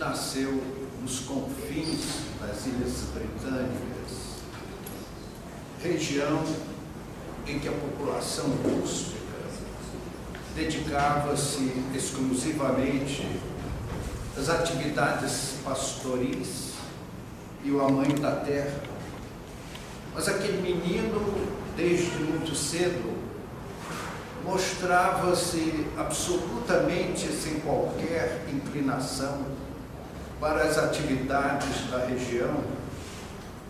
nasceu nos confins das Ilhas Britânicas, região em que a população rústica dedicava-se exclusivamente às atividades pastoris e o amanho da terra. Mas aquele menino, desde muito cedo, mostrava-se absolutamente sem qualquer inclinação para as atividades da região,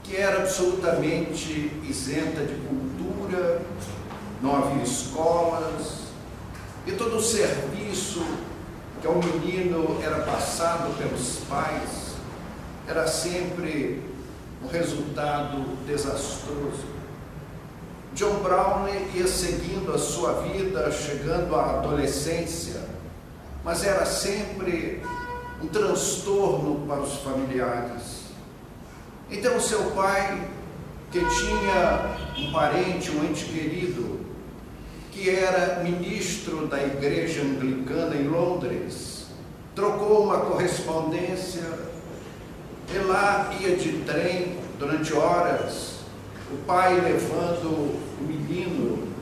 que era absolutamente isenta de cultura, não havia escolas, e todo o serviço que ao menino era passado pelos pais era sempre um resultado desastroso. John Brown ia seguindo a sua vida, chegando à adolescência, mas era sempre um transtorno para os familiares. Então seu pai, que tinha um parente, um ente querido, que era ministro da igreja anglicana em Londres, trocou uma correspondência e lá ia de trem durante horas, o pai levando o menino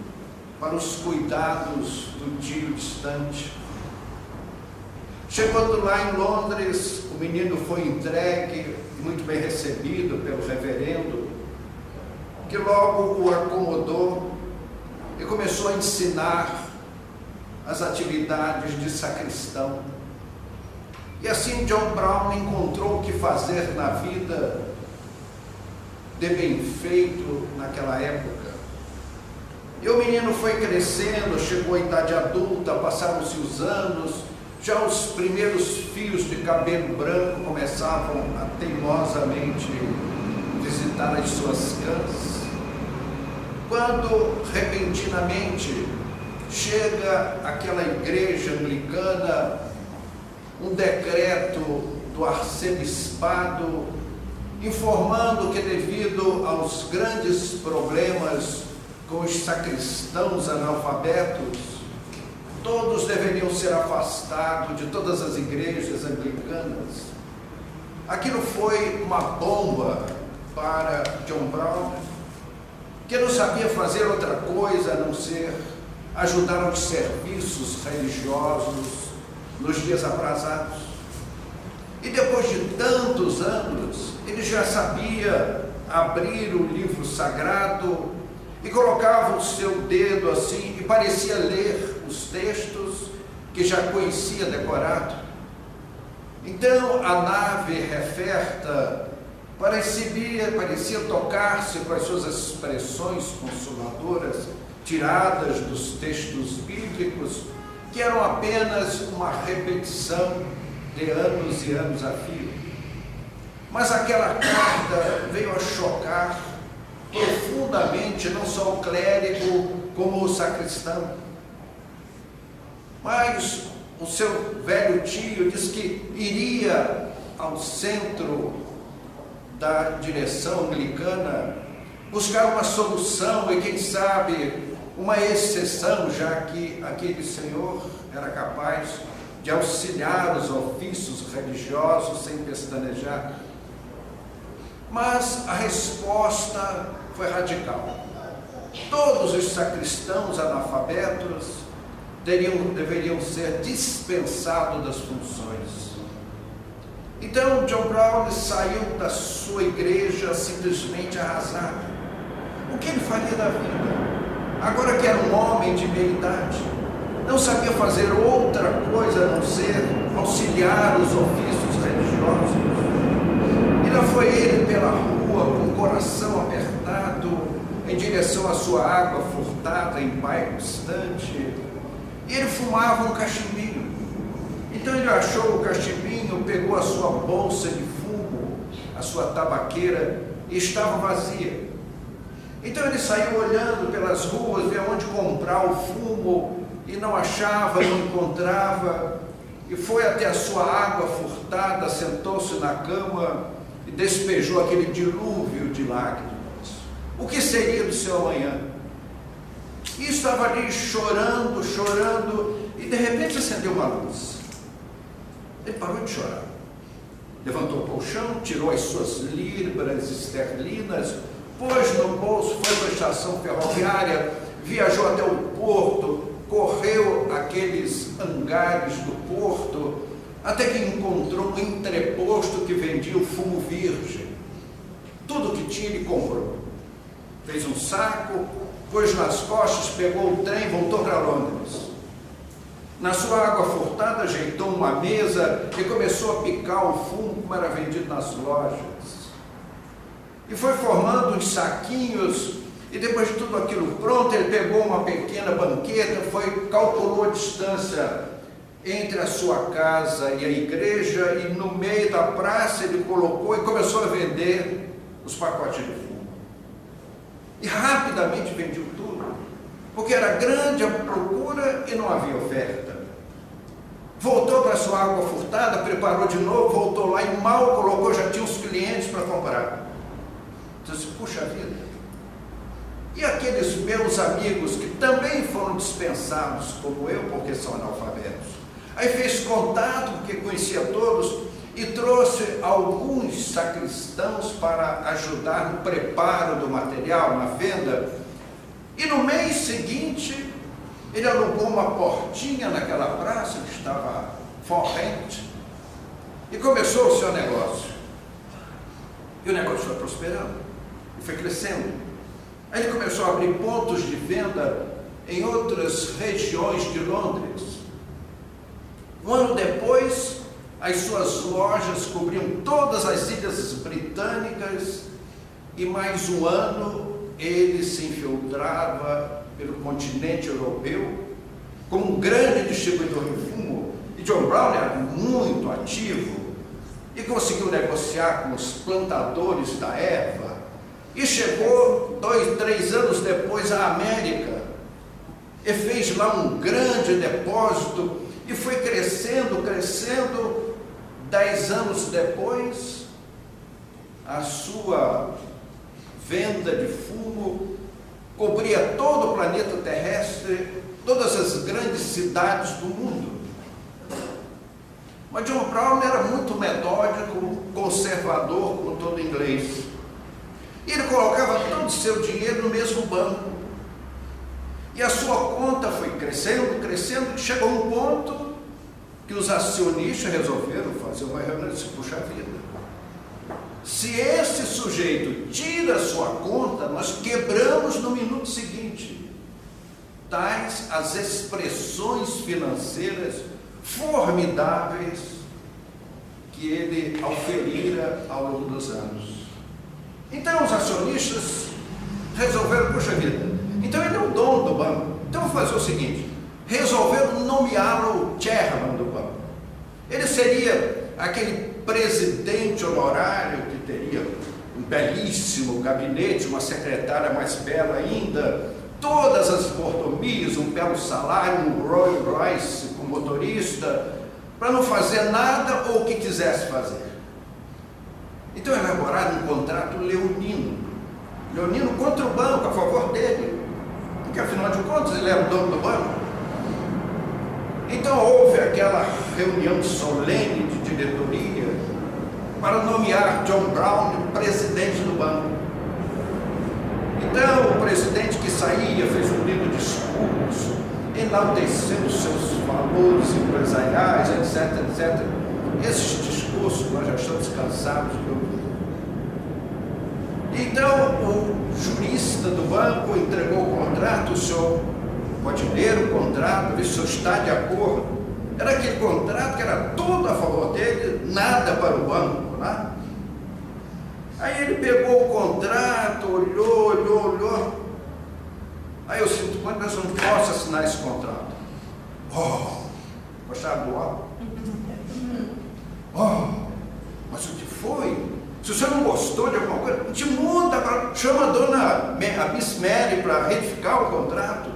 para os cuidados do tio distante. Chegando lá em Londres, o menino foi entregue, muito bem recebido pelo reverendo, que logo o acomodou e começou a ensinar as atividades de sacristão. E assim John Brown encontrou o que fazer na vida de bem feito naquela época. E o menino foi crescendo, chegou à idade adulta, passaram-se os anos, já os primeiros fios de cabelo branco começavam a teimosamente visitar as suas cãs, quando repentinamente chega àquela igreja anglicana um decreto do arcebispado informando que, devido aos grandes problemas com os sacristãos analfabetos, todos deveriam ser afastados de todas as igrejas anglicanas. Aquilo foi uma bomba para John Brown, que não sabia fazer outra coisa a não ser ajudar aos serviços religiosos nos dias aprazados. E depois de tantos anos, ele já sabia abrir o livro sagrado e colocava o seu dedo assim e parecia ler os textos que já conhecia decorado. Então a nave referta parecia tocar-se com as suas expressões consoladoras, tiradas dos textos bíblicos, que eram apenas uma repetição de anos e anos a fio. Mas aquela carta veio a chocar profundamente não só o clérigo como o sacristão. Mas o seu velho tio disse que iria ao centro da direção anglicana buscar uma solução e, quem sabe, uma exceção, já que aquele senhor era capaz de auxiliar os ofícios religiosos sem pestanejar. Mas a resposta foi radical. Todos os sacristãos analfabetos deveriam ser dispensados das funções. Então John Brown saiu da sua igreja simplesmente arrasado. O que ele faria da vida? Agora que era um homem de meia idade, não sabia fazer outra coisa a não ser auxiliar os ofícios religiosos. E lá foi ele pela rua com o coração apertado em direção à sua água furtada em bairro distante, e ele fumava um cachimbinho. Então ele achou o cachimbinho, pegou a sua bolsa de fumo, a sua tabaqueira, e estava vazia. Então ele saiu olhando pelas ruas, ver onde comprar o fumo, e não achava, não encontrava, e foi até a sua água furtada, sentou-se na cama e despejou aquele dilúvio de lágrimas. O que seria do seu amanhã? E estava ali chorando, chorando, e de repente acendeu uma luz. Ele parou de chorar. levantou o colchão, tirou as suas libras esterlinas, pôs no bolso, foi para a estação ferroviária, viajou até o porto, correu aqueles hangares do porto, até que encontrou um entreposto que vendia o fumo virgem. Tudo que tinha ele comprou. Fez um saco, pôs nas costas, pegou o trem, voltou para Londres. Na sua água furtada, ajeitou uma mesa e começou a picar o fumo como era vendido nas lojas. E foi formando uns saquinhos, e depois de tudo aquilo pronto, ele pegou uma pequena banqueta, calculou a distância entre a sua casa e a igreja, e no meio da praça ele colocou e começou a vender os pacotes de fumo. E rapidamente vendiu tudo, porque era grande a procura e não havia oferta. Voltou para a sua água furtada, preparou de novo, voltou lá e mal colocou, já tinha os clientes para comprar. Disse, puxa vida, e aqueles meus amigos que também foram dispensados como eu, porque são analfabetos? Aí fez contato, porque conhecia todos, e trouxe alguns sacristãos para ajudar no preparo do material, na venda. E no mês seguinte, ele alugou uma portinha naquela praça que estava forrente e começou o seu negócio. E o negócio foi prosperando e foi crescendo. Aí ele começou a abrir pontos de venda em outras regiões de Londres. Um ano depois, as suas lojas cobriam todas as ilhas britânicas e mais um ano ele se infiltrava pelo continente europeu como um grande distribuidor de fumo. E John Brown era muito ativo e conseguiu negociar com os plantadores da erva e chegou 2, 3 anos depois à América e fez lá um grande depósito e foi crescendo, crescendo. 10 anos depois, a sua venda de fumo cobria todo o planeta terrestre, todas as grandes cidades do mundo. Mas John Brown era muito metódico, conservador, como todo inglês. E ele colocava todo o seu dinheiro no mesmo banco. E a sua conta foi crescendo, crescendo, e chegou um ponto que os acionistas resolveram fazer uma reunião e disse, puxa vida, se esse sujeito tira a sua conta, nós quebramos no minuto seguinte. Tais as expressões financeiras formidáveis que ele auferira ao longo dos anos. Então os acionistas resolveram, puxa vida, então ele é o dono do banco, então vou fazer o seguinte, resolveram nomeá-lo chairman do banco. Ele seria aquele presidente honorário que teria um belíssimo gabinete, uma secretária mais bela ainda, todas as mordomias, um belo salário, um Rolls Royce com motorista, para não fazer nada ou o que quisesse fazer. Então elaboraram um contrato leonino contra o banco, a favor dele, porque afinal de contas ele era o dono do banco. Então houve aquela reunião solene de diretoria para nomear John Brown presidente do banco. Então o presidente que saía fez um lindo discurso, enaltecendo seus valores empresariais, etc, etc. Esses discursos nós já estamos cansados de ouvir. Então o jurista do banco entregou o contrato, o senhor pode ler o contrato, ver se o senhor está de acordo. Era aquele contrato que era tudo a favor dele, nada para o banco, né? Aí ele pegou o contrato, olhou. Aí eu sinto muito, mas eu não posso assinar esse contrato. Gostaram do mas o que foi? Se você não gostou de alguma coisa, te muda, chama a a Miss Mary para retificar o contrato.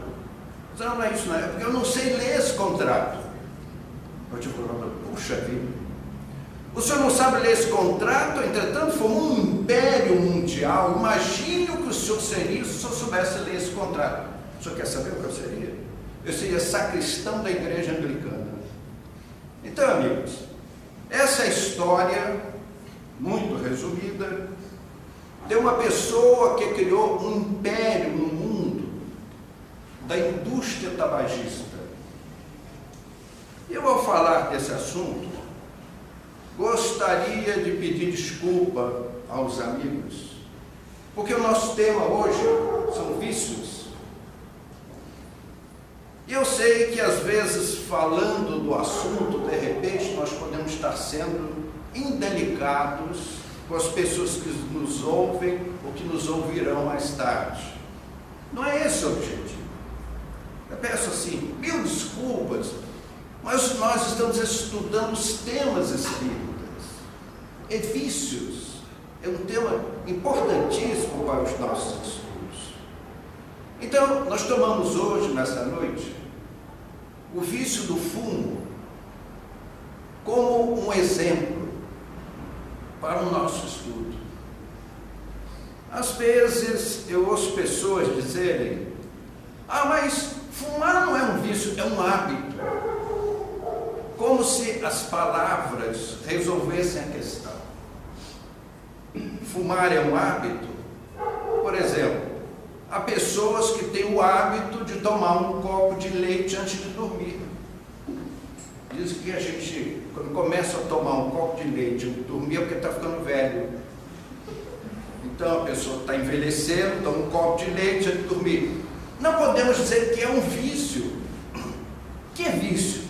Não é isso, não é, porque eu não sei ler esse contrato. Eu te falo, puxa vida, o senhor não sabe ler esse contrato, entretanto, foi um império mundial. Imagine o que o senhor seria se o senhor soubesse ler esse contrato. O senhor quer saber o que eu seria? Eu seria sacristão da igreja anglicana. Então, amigos, essa é a história muito resumida, de uma pessoa que criou um império no mundo da indústria tabagista. Eu, ao falar desse assunto, gostaria de pedir desculpa aos amigos, porque o nosso tema hoje são vícios. E eu sei que às vezes, falando do assunto, de repente nós podemos estar sendo indelicados com as pessoas que nos ouvem ou que nos ouvirão mais tarde. Não é esse o objetivo. Eu peço assim, mil desculpas, mas nós estamos estudando os temas espíritas. E vícios é um tema importantíssimo para os nossos estudos. Então, nós tomamos hoje, nessa noite, o vício do fumo como um exemplo para o nosso estudo. Às vezes eu ouço pessoas dizerem: ah, mas fumar não é um vício, é um hábito. Como se as palavras resolvessem a questão. Fumar é um hábito? Por exemplo, há pessoas que têm o hábito de tomar um copo de leite antes de dormir. Diz que a gente, quando começa a tomar um copo de leite antes de dormir, é porque está ficando velho. Então a pessoa está envelhecendo, toma um copo de leite antes de dormir. Não podemos dizer que é um vício. Que é vício?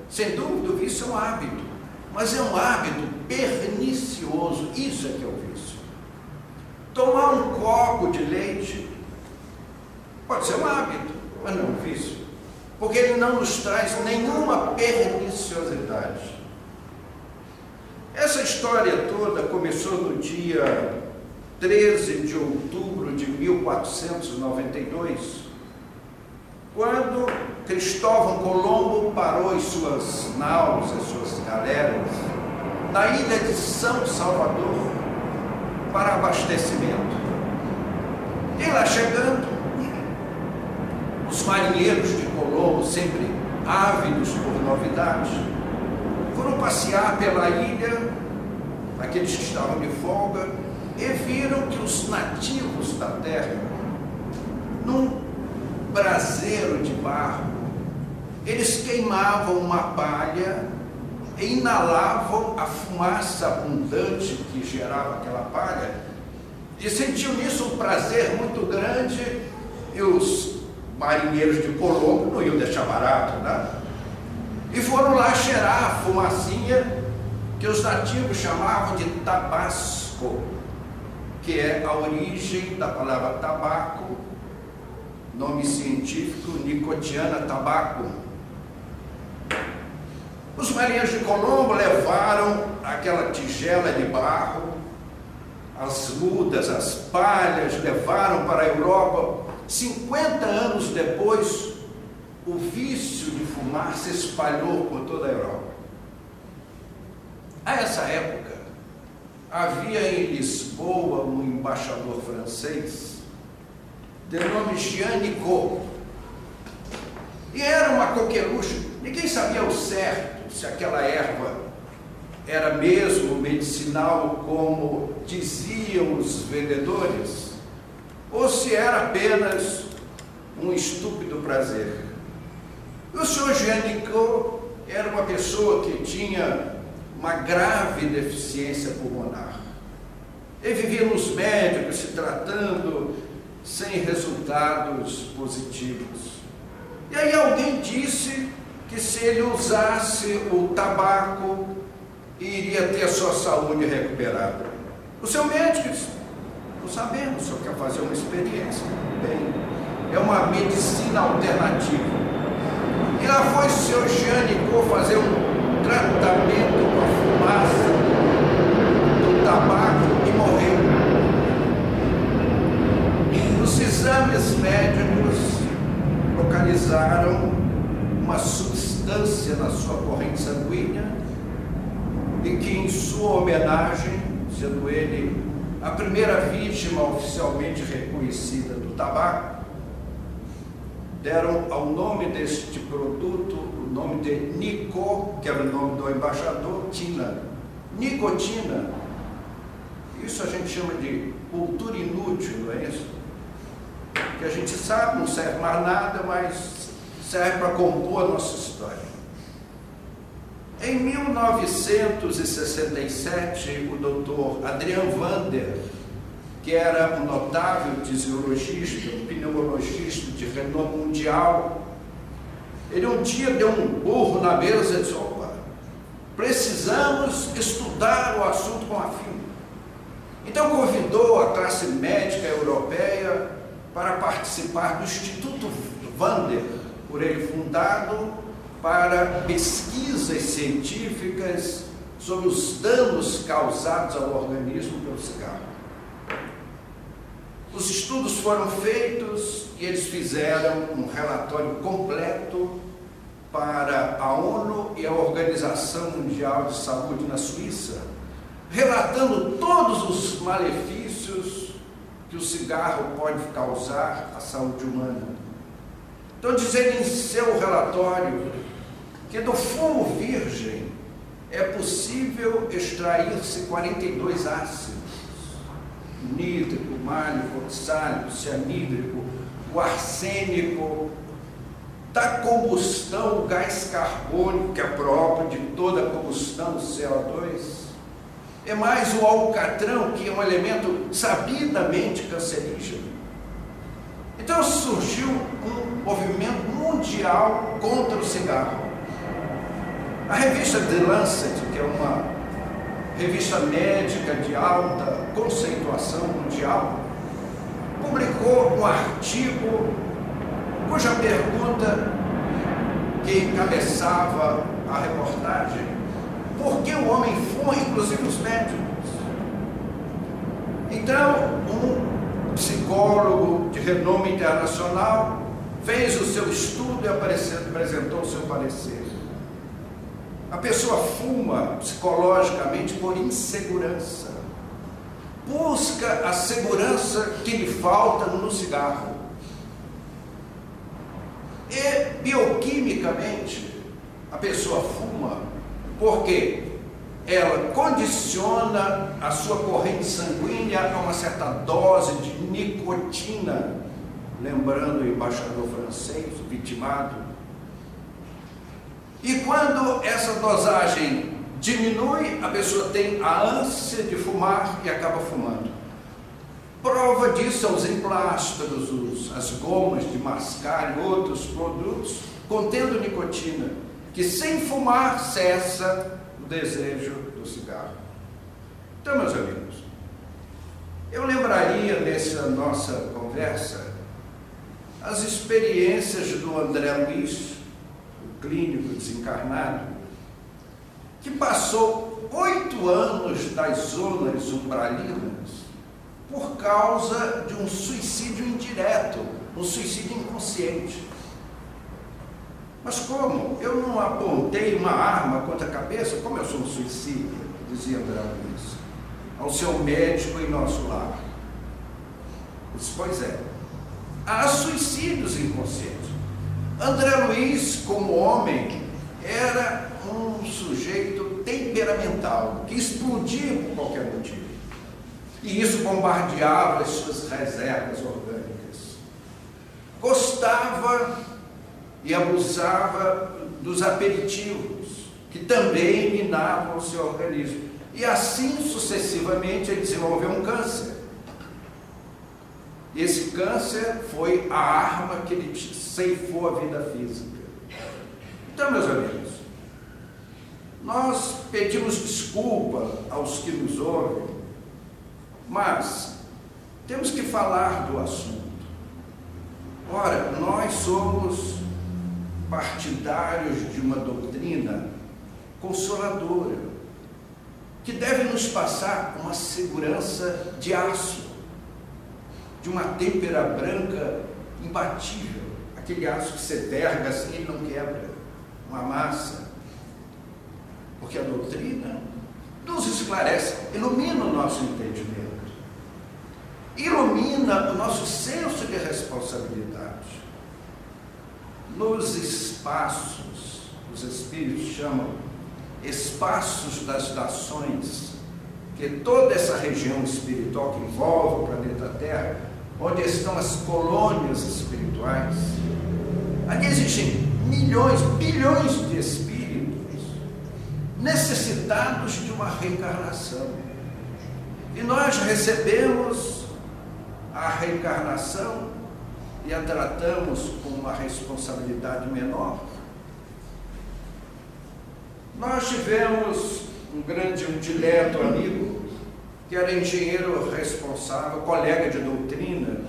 Sem dúvida, o vício é um hábito, mas é um hábito pernicioso. Isso é que é o vício. Tomar um copo de leite pode ser um hábito, mas não um vício, porque ele não nos traz nenhuma perniciosidade. Essa história toda começou no dia 13 de outubro de 1492, quando Cristóvão Colombo parou as suas naus, as suas galeras, na ilha de São Salvador para abastecimento. E lá chegando, os marinheiros de Colombo, sempre ávidos por novidades, foram passear pela ilha, aqueles que estavam de folga, e viram que os nativos da terra, num braseiro de barro, eles queimavam uma palha e inalavam a fumaça abundante que gerava aquela palha, e sentiam nisso um prazer muito grande, e os marinheiros de Colombo não iam deixar barato, né? E foram lá cheirar a fumacinha que os nativos chamavam de tabasco, que é a origem da palavra tabaco, nome científico, nicotiana tabaco. Os marinheiros de Colombo levaram aquela tigela de barro, as mudas, as palhas, levaram para a Europa. 50 anos depois, o vício de fumar se espalhou por toda a Europa. A essa época, havia em Lisboa um embaixador francês, de nome Jean Nicot, e era uma coqueluche. Ninguém sabia ao certo se aquela erva era mesmo medicinal, como diziam os vendedores, ou se era apenas um estúpido prazer. E o senhor Jean Nicot era uma pessoa que tinha uma grave deficiência pulmonar. Ele vivia nos médicos se tratando, sem resultados positivos. E aí alguém disse que se ele usasse o tabaco, iria ter a sua saúde recuperada. O seu médico disse: não sabemos, o senhor quer fazer uma experiência. Bem, é uma medicina alternativa. E lá foi o senhor Jean Nicot fazer um tratamento com a fumaça do tabaco e morreu. Os exames médicos localizaram uma substância na sua corrente sanguínea e que, em sua homenagem, sendo ele a primeira vítima oficialmente reconhecida do tabaco, deram ao nome deste produto o nome de Nicot, que era o nome do embaixador, tina, nicotina, Isso a gente chama de cultura inútil, não é isso? Que a gente sabe, não serve mais nada, mas serve para compor a nossa história. Em 1967, o doutor Adrian Vander, que era um notável fisiologista, um pneumologista de renome mundial, ele um dia deu um burro na mesa e disse: opa, precisamos estudar o assunto com afinco. Então convidou a classe médica europeia para participar do Instituto Vander, por ele fundado, para pesquisas científicas sobre os danos causados ao organismo pelo cigarro. Os estudos foram feitos e eles fizeram um relatório completo para a ONU e a Organização Mundial de Saúde na Suíça, relatando todos os malefícios que o cigarro pode causar à saúde humana. Então, dizendo em seu relatório que do fumo virgem é possível extrair-se 42 ácidos: nítrico, málico, oxálico, cianídrico, o arsênico. Da combustão, o gás carbônico, que é próprio de toda a combustão, o CO2. É mais o alcatrão, que é um elemento sabidamente cancerígeno. Então surgiu um movimento mundial contra o cigarro. A revista The Lancet, que é uma revista médica de alta conceituação mundial, publicou um artigo cuja pergunta que encabeçava a reportagem: por que o homem fuma, inclusive os médicos? Então, um psicólogo de renome internacional fez o seu estudo e apresentou o seu parecer. A pessoa fuma psicologicamente por insegurança. Busca a segurança que lhe falta no cigarro. E bioquimicamente, a pessoa fuma porque ela condiciona a sua corrente sanguínea a uma certa dose de nicotina, lembrando o embaixador francês, vitimado. E quando essa dosagem diminui, a pessoa tem a ânsia de fumar e acaba fumando. Prova disso são os emplásticos, as gomas de mascar e outros produtos contendo nicotina, que sem fumar cessa o desejo do cigarro. Então, meus amigos, eu lembraria nessa nossa conversa as experiências do André Luiz, o clínico desencarnado, que passou 8 anos das zonas umbralinas por causa de um suicídio indireto, um suicídio inconsciente. Mas como? Eu não apontei uma arma contra a cabeça, como eu sou um suicida, dizia André Luiz, ao seu médico em nosso lar. Eu disse: pois é, há suicídios inconscientes. André Luiz, como homem, era um sujeito temperamental, que explodia por qualquer motivo. E isso bombardeava as suas reservas orgânicas. Gostava e abusava dos aperitivos, que também minavam o seu organismo. E assim sucessivamente ele desenvolveu um câncer. E esse câncer foi a arma que lhe ceifou a vida física. Então, meus amigos, nós pedimos desculpa aos que nos ouvem, mas temos que falar do assunto. Ora, nós somos partidários de uma doutrina consoladora, que deve nos passar uma segurança de aço, de uma têmpera branca imbatível, aquele aço que você verga assim, ele não quebra, uma massa, porque a doutrina nos esclarece, ilumina o nosso entendimento, ilumina o nosso senso de responsabilidade. Nos espaços, os espíritos chamam espaços das nações, que toda essa região espiritual que envolve o planeta Terra, onde estão as colônias espirituais, ali existem milhões, bilhões de espíritos necessitados de uma reencarnação. E nós recebemos a reencarnação e a tratamos com uma responsabilidade menor. Nós tivemos um dileto amigo, que era engenheiro responsável, colega de doutrina,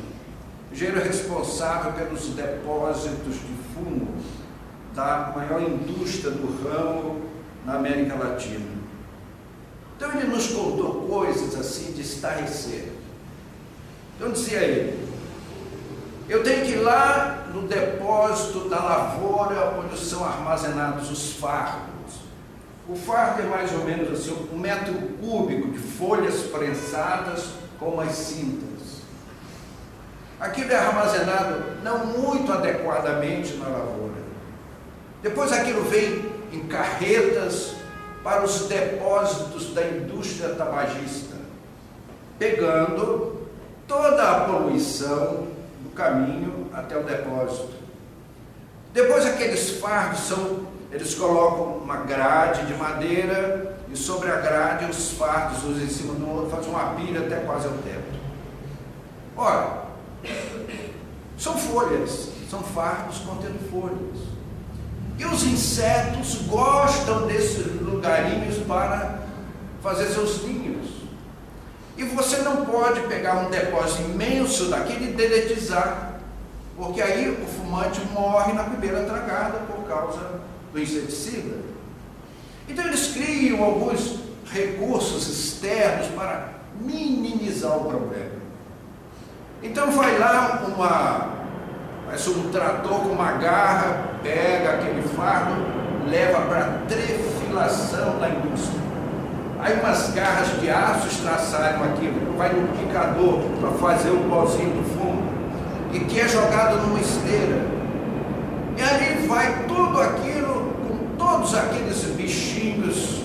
engenheiro responsável pelos depósitos de fumo da maior indústria do ramo na América Latina. Então ele nos contou coisas assim de estarrecer. Então dizia ele: eu tenho que ir lá no depósito da lavoura onde são armazenados os fardos. O fardo é mais ou menos assim, 1 metro cúbico de folhas prensadas com umas cintas. Aquilo é armazenado não muito adequadamente na lavoura. Depois aquilo vem em carretas para os depósitos da indústria tabagista, pegando toda a poluição do caminho até o depósito. Depois aqueles fardos eles colocam uma grade de madeira e sobre a grade os fardos uns em cima do outro, fazem uma pilha até quase ao teto. Ora, são folhas, são fardos contendo folhas. E os insetos gostam desses lugarinhos para fazer seus ninhos. E você não pode pegar um depósito imenso daquele e deletizar, porque aí o fumante morre na primeira tragada por causa do inseticida. Então eles criam alguns recursos externos para minimizar o problema. Então vai lá um trator com uma garra, pega aquele fardo, leva para trefilação na indústria. Aí umas garras de aço estraçalham aquilo, vai no picador para fazer o pozinho do fumo, e que é jogado numa esteira. E ali vai tudo aquilo, com todos aqueles bichinhos,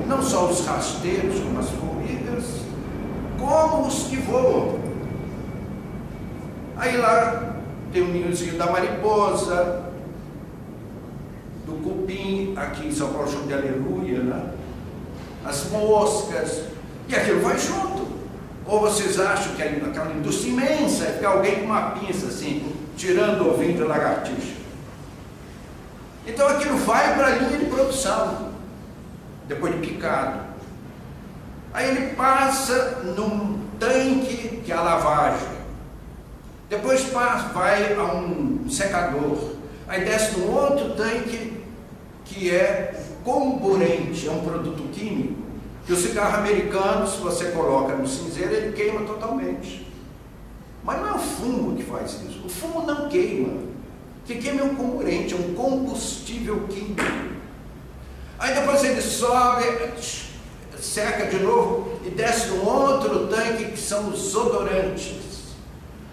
não só os rasteiros, como as formigas, como os que voam. Aí lá tem um ninhozinho da mariposa, do cupim, aqui em São Paulo chama de aleluia, né? As moscas, e aquilo vai junto. Ou vocês acham que aquela indústria imensa é ficar alguém com uma pinça assim, tirando o ovinho de lagartixa? Então aquilo vai para a linha de produção, depois de picado. Aí ele passa num tanque que é a lavagem. Depois vai a um secador. Aí desce num outro tanque que é comburente, é um produto químico, que o cigarro americano, se você coloca no cinzeiro, ele queima totalmente. Mas não é o fumo que faz isso. O fumo não queima. O que queima é um comburente, é um combustível químico. Aí depois ele sobe, seca de novo e desce num outro tanque que são os odorantes.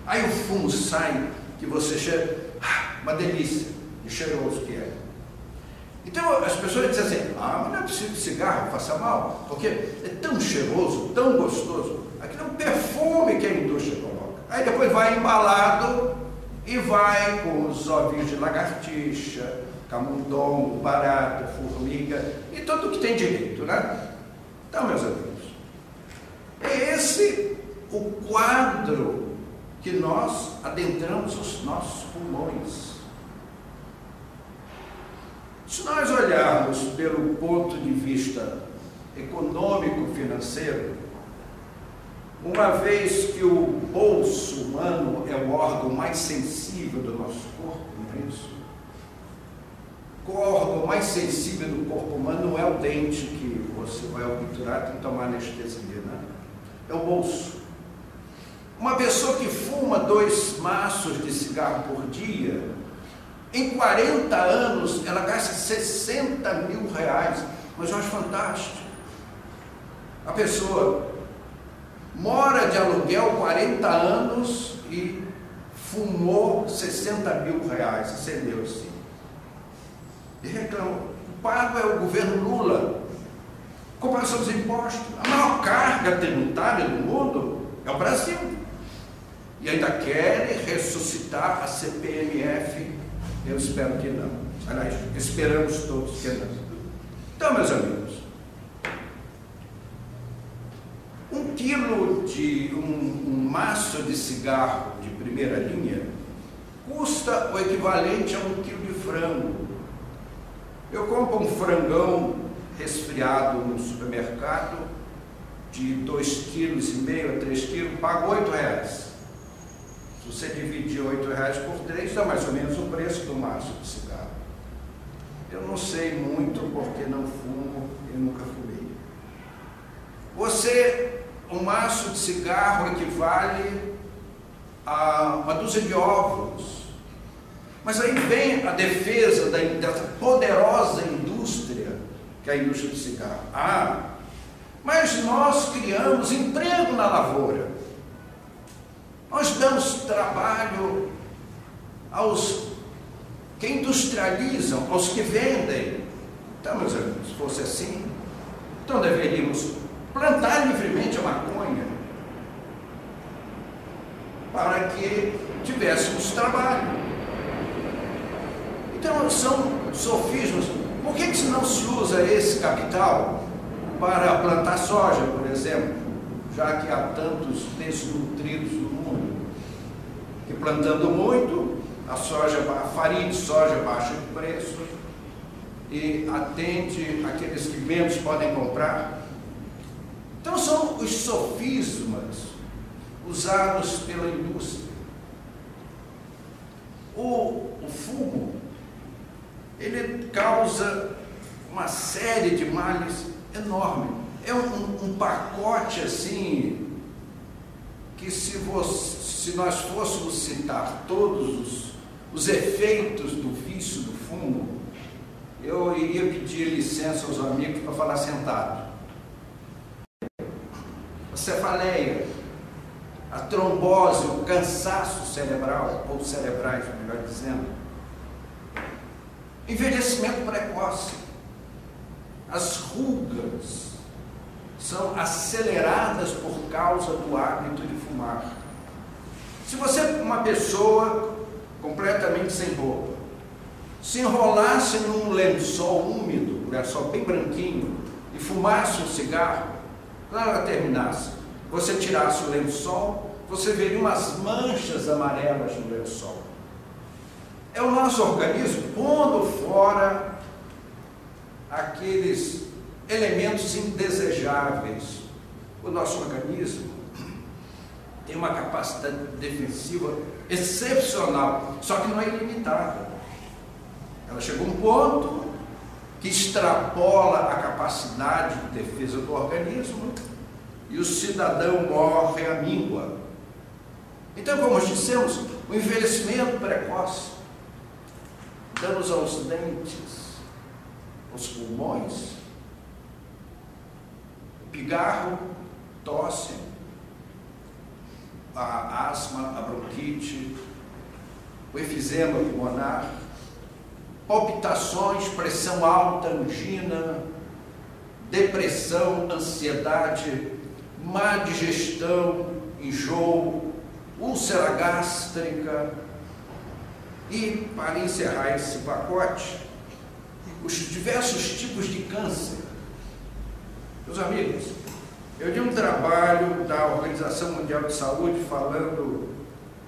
Aí o fumo sai, que você cheira, uma delícia, de cheiroso que é. Então as pessoas dizem assim: mas não é possível que cigarro faça mal, porque é tão cheiroso, tão gostoso. Aquilo é um perfume que a indústria coloca. Aí depois vai embalado e vai com os ovinhos de lagartixa, camundongo, barata, formiga e tudo o que tem direito, né? Então, meus amigos, é esse o quadro que nós adentramos os nossos pulmões. Se nós olharmos pelo ponto de vista econômico-financeiro, uma vez que o bolso humano é o órgão mais sensível do nosso corpo, não é isso? O órgão mais sensível do corpo humano não é o dente que você vai obturar, tem que tomar anestesia, né? É o bolso. Uma pessoa que fuma 2 maços de cigarro por dia, em 40 anos ela gasta 60 mil reais. Mas eu acho fantástico. A pessoa mora de aluguel 40 anos e fumou 60 mil reais, acendeu-se. E reclama. O pago é o governo Lula. Compensação dos impostos. A maior carga tributária do mundo é o Brasil. E ainda querem ressuscitar a CPMF. Eu espero que não. Aliás, esperamos todos que não. Então, meus amigos, um maço de cigarro de primeira linha custa o equivalente a 1 quilo de frango. Eu compro um frangão resfriado no supermercado de 2,5 kg a 3 kg, pago R$8. Se você dividir R$8 por 3, dá mais ou menos o preço do maço de cigarro. Eu não sei muito porque não fumo e nunca fumei. Um maço de cigarro equivale a uma dúzia de ovos. Mas aí vem a defesa dessa poderosa indústria, que é a indústria do cigarro. Mas nós criamos emprego na lavoura. Nós damos trabalho aos que industrializam, aos que vendem. Então, meus amigos, se fosse assim, então deveríamos plantar livremente a maconha para que tivéssemos trabalho. Então, são sofismas. Por que não se usa esse capital para plantar soja, por exemplo, já que há tantos desnutridos no mundo, que plantando muito, a farinha de soja baixa de preço e atende aqueles que menos podem comprar. Então são os sofismas usados pela indústria. O fumo, ele causa uma série de males enorme. É um pacote assim, que se nós fôssemos citar todos os efeitos do vício do fumo, eu iria pedir licença aos amigos para falar sentado. A cefaleia, a trombose, o cansaço cerebral, ou cerebrais, melhor dizendo, envelhecimento precoce, as rugas são aceleradas por causa do hábito de fumar. Se você, uma pessoa completamente sem roupa, se enrolasse num lençol úmido, um lençol bem branquinho, e fumasse um cigarro, quando ela terminasse, você tirasse o lençol, você veria umas manchas amarelas no lençol. É o nosso organismo pondo fora aqueles elementos indesejáveis. O nosso organismo tem uma capacidade defensiva excepcional, só que não é ilimitada. Ela chegou a um ponto que extrapola a capacidade de defesa do organismo e o cidadão morre à míngua. Então, como nós dissemos, o envelhecimento precoce, danos aos dentes, aos pulmões, o pigarro, tosse, a asma, a bronquite, o efizema pulmonar, palpitações, pressão alta, angina, depressão, ansiedade, má digestão, enjoo, úlcera gástrica e, para encerrar esse pacote, os diversos tipos de câncer. Meus amigos, eu li um trabalho da Organização Mundial de Saúde falando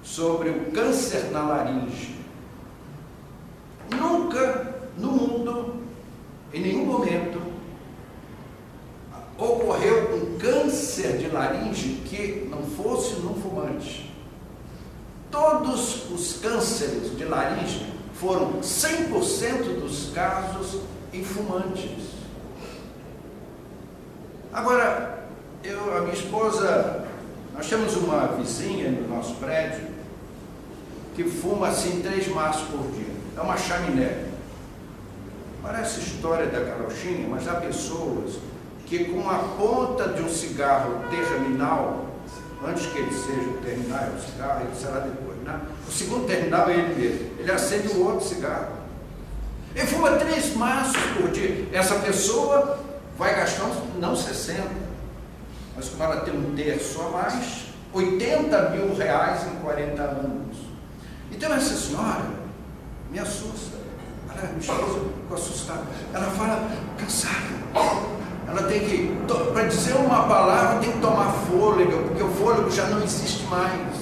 sobre o câncer na laringe. Nunca no mundo, em nenhum momento, ocorreu um câncer de laringe que não fosse no fumante. Todos os cânceres de laringe foram 100% dos casos em fumantes. Agora, a minha esposa, nós temos uma vizinha no nosso prédio que fuma assim 3 maços por dia. É uma chaminé. Parece história da carochinha, mas há pessoas que com a ponta de um cigarro terminal, antes que ele seja o terminal, o cigarro, ele será depois, né? O segundo terminal é ele mesmo. Ele acende o outro cigarro. Ele fuma 3 maços por dia. Essa pessoa vai gastar não 60, mas como ela tem um terço a mais, 80 mil reais em 40 anos. Então essa senhora me assusta. Ela me ficou assustada. Ela fala cansada. Ela tem que, para dizer uma palavra, tem que tomar fôlego, porque o fôlego já não existe mais.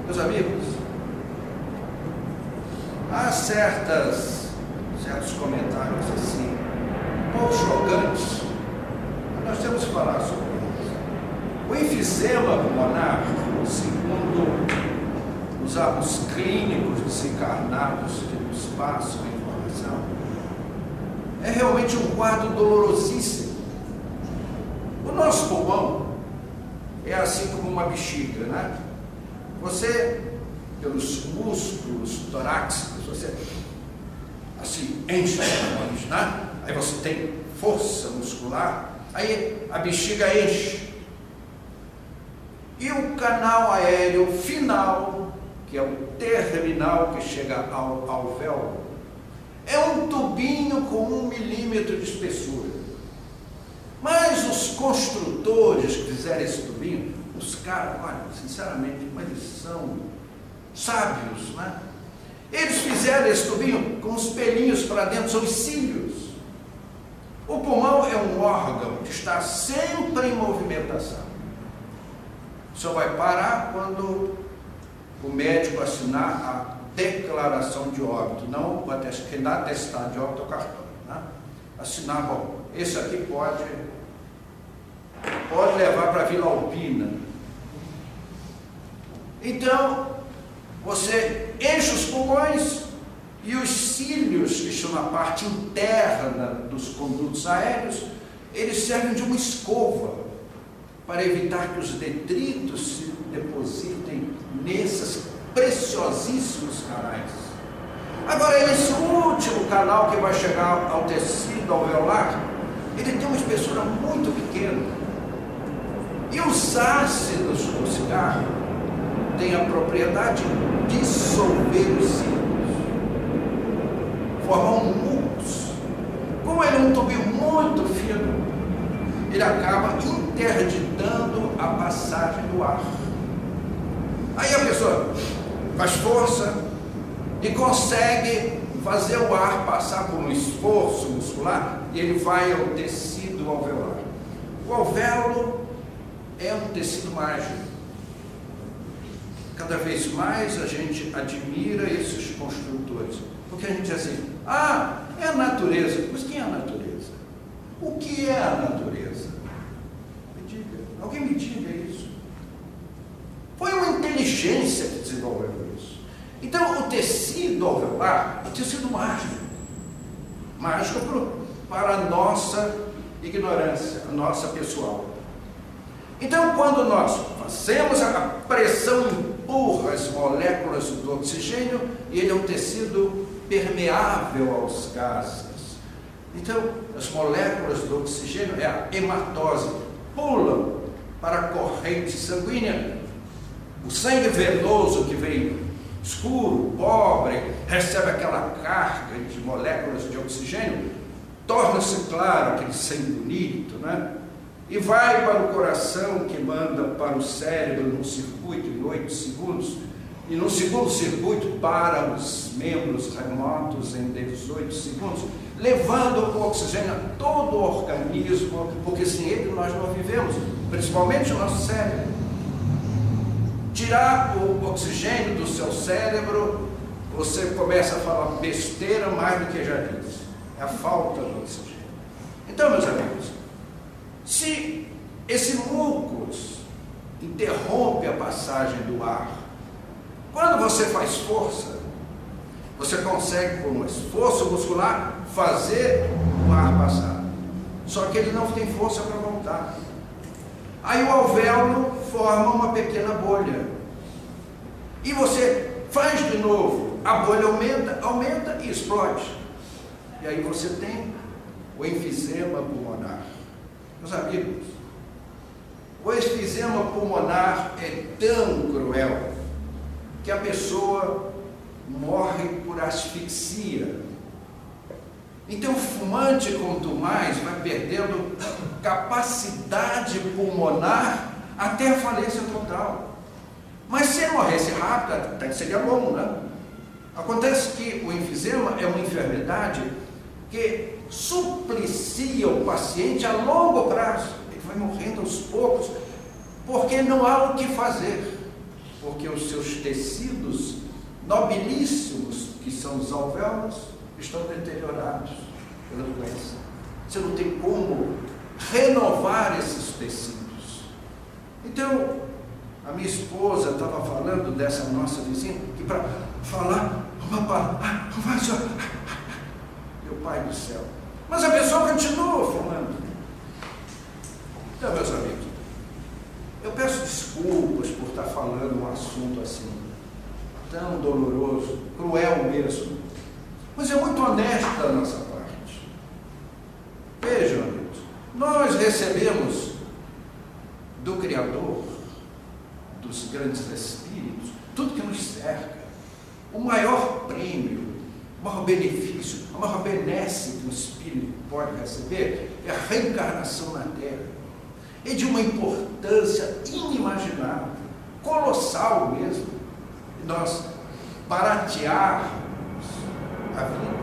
Meus amigos, há certos comentários assim, pouco chocantes. Nós temos que falar sobre isso. O enfisema pulmonar, segundo os clínicos desencarnados que nos passam a informação, é realmente um quadro dolorosíssimo. O nosso pulmão é assim como uma bexiga, né? Você, pelos músculos torácicos, você assim enche os pulmões, né? Aí você tem força muscular, aí a bexiga enche. E o canal aéreo final, que é o terminal que chega ao alvéolo, é um tubinho com 1 milímetro de espessura. Mas os construtores que fizeram esse tubinho, os caras, olha, sinceramente, mas eles são sábios, né? Eles fizeram esse tubinho com os pelinhos para dentro, são os cílios. O pulmão é um órgão que está sempre em movimentação. Só vai parar quando o médico assinar a declaração de óbito, não quem dá atestado de óbito é o cartão, né? Assinar, bom, esse aqui pode levar para a Vila Alpina. Então, você enche os pulmões e os cílios, que estão na parte interna dos condutos aéreos, eles servem de uma escova para evitar que os detritos se depositem nesses preciosíssimos canais. Agora, esse último canal que vai chegar ao tecido alveolar, ele tem uma espessura muito pequena. E os ácidos do cigarro têm a propriedade de dissolver os cílios, formar um mucus. Como ele é um tubinho muito fino, ele acaba interditando a passagem do ar. Aí a pessoa faz força e consegue fazer o ar passar por um esforço muscular e ele vai ao tecido alveolar. O alvéolo é um tecido mágico. Cada vez mais a gente admira esses construtores, porque a gente diz assim, é a natureza. Mas quem é a natureza? O que é a natureza? Me diga, alguém me diga isso. Foi uma inteligência que desenvolveu isso. Então, o tecido alveolar é um tecido mágico. Mágico para a nossa ignorância, a nossa pessoal. Então, quando nós fazemos, a pressão empurra as moléculas do oxigênio e ele é um tecido permeável aos gases. Então, as moléculas do oxigênio, é a hematose, pulam para a corrente sanguínea. O sangue venoso que vem escuro, pobre, recebe aquela carga de moléculas de oxigênio, torna-se claro, aquele sangue bonito, né? E vai para o coração, que manda para o cérebro num circuito em 8 segundos, e no segundo circuito para os membros remotos em 18 segundos, levando o oxigênio a todo o organismo, porque sem ele nós não vivemos, principalmente o nosso cérebro. Tirar o oxigênio do seu cérebro, você começa a falar besteira mais do que já disse. É a falta do oxigênio. Então, meus amigos, se esse mucus interrompe a passagem do ar, quando você faz força, você consegue, com um esforço muscular, fazer o ar passar. Só que ele não tem força para voltar. Aí o alvéolo forma uma pequena bolha. E você faz de novo, a bolha aumenta e explode. E aí você tem o enfisema pulmonar. Meus amigos, o enfisema pulmonar é tão cruel que a pessoa morre por asfixia. Então, o fumante, quanto mais, vai perdendo capacidade pulmonar até a falência total. Mas se ele morresse rápido, até que seria bom, né? Acontece que o enfisema é uma enfermidade que suplicia o paciente a longo prazo. Ele vai morrendo aos poucos, porque não há o que fazer, porque os seus tecidos nobilíssimos, que são os alvéolos, estão deteriorados pela doença. Você não tem como renovar esses tecidos. Então, a minha esposa estava falando dessa nossa vizinha, que para falar uma palavra, meu Pai do céu, mas a pessoa continua fumando. Então, meus amigos, eu peço desculpas por estar falando um assunto assim, tão doloroso, cruel mesmo, mas é muito honesto da nossa parte. Vejam, amigos, nós recebemos do Criador, dos grandes espíritos, tudo que nos cerca, o maior prêmio, o maior benefício, a maior benesse que um espírito pode receber é a reencarnação na Terra. É de uma importância inimaginável, colossal mesmo, nós baratearmos a vida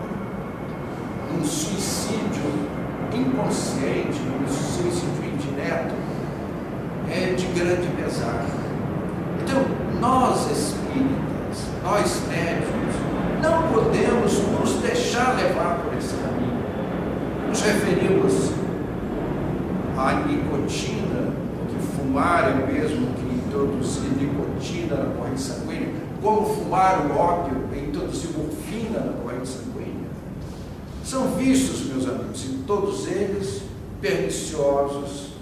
num suicídio inconsciente, num suicídio indireto, é de grande pesar. Então, nós espíritas, nós médicos, não podemos nos deixar levar por esse caminho. Nos referimos à nicotina, porque fumar é o mesmo que introduzir nicotina na corrente sanguínea, como fumar o ópio é introduzir morfina na corrente sanguínea. São vícios, meus amigos, e todos eles perniciosos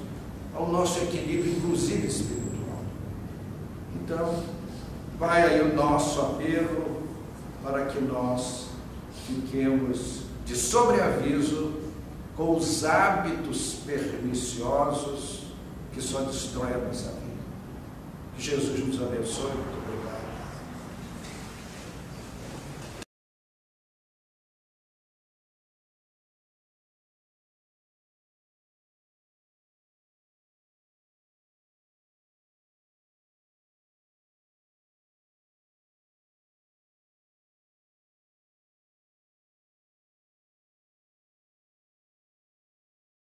ao nosso equilíbrio, inclusive espiritual. Então, vai aí o nosso apelo para que nós fiquemos de sobreaviso com os hábitos perniciosos que só destroem a nossa vida. Que Jesus nos abençoe. Muito obrigado.